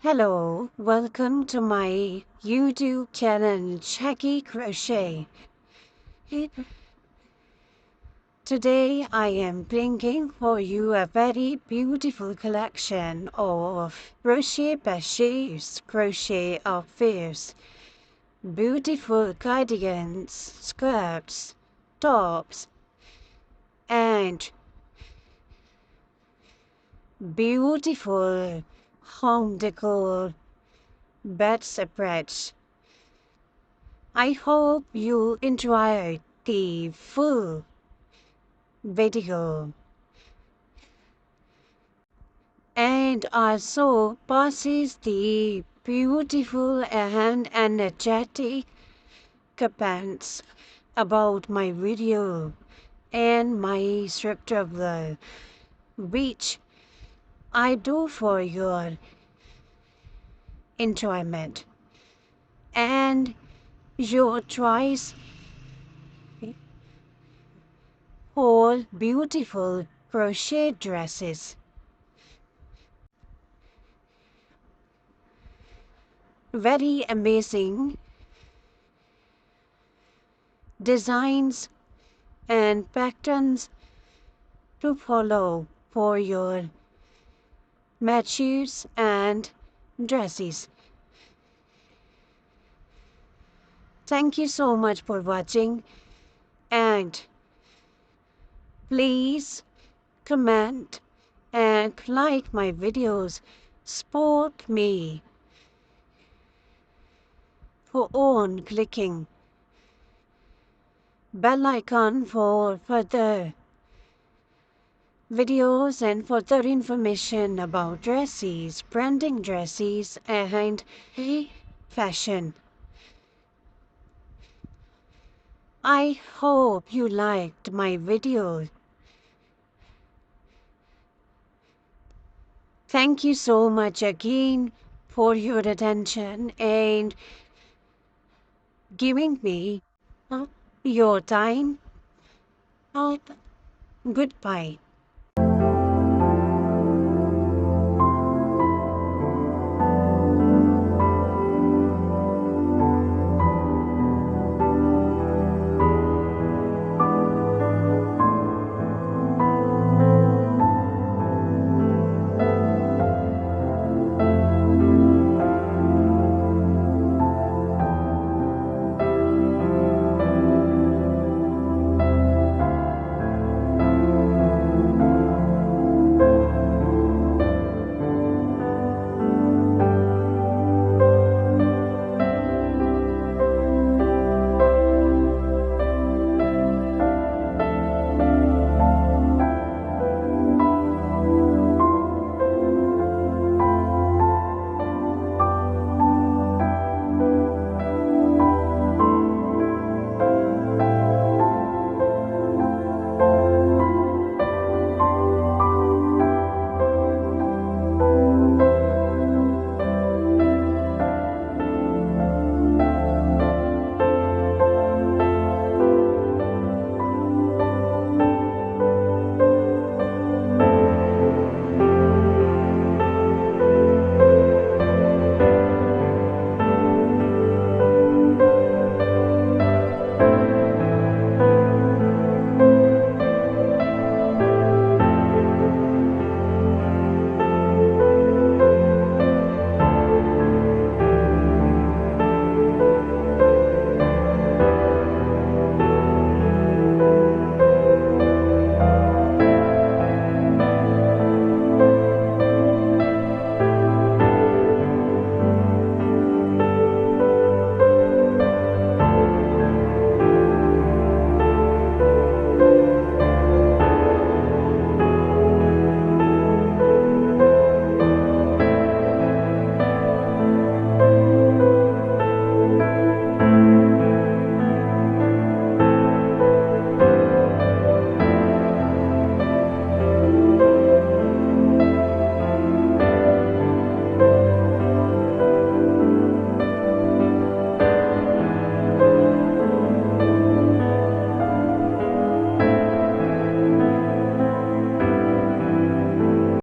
Hello, welcome to my YouTube channel Chic Crochet. Today I am bringing for you a very beautiful collection of crochet purchase, crochet affairs, beautiful cardigans, skirts, tops, and beautiful home decor bedspreads. I hope you enjoy the full video and also passes the beautiful and energetic comments about my video and my structure which I do for your enjoyment and your choice for beautiful crochet dresses. Very amazing designs and patterns to follow for your matches and dresses. Thank you so much for watching, and please comment and like my videos. Support me for on clicking bell icon for further videos and further information about dresses, branding dresses, and fashion. I hope you liked my video. Thank you so much again for your attention and giving me your time. Goodbye.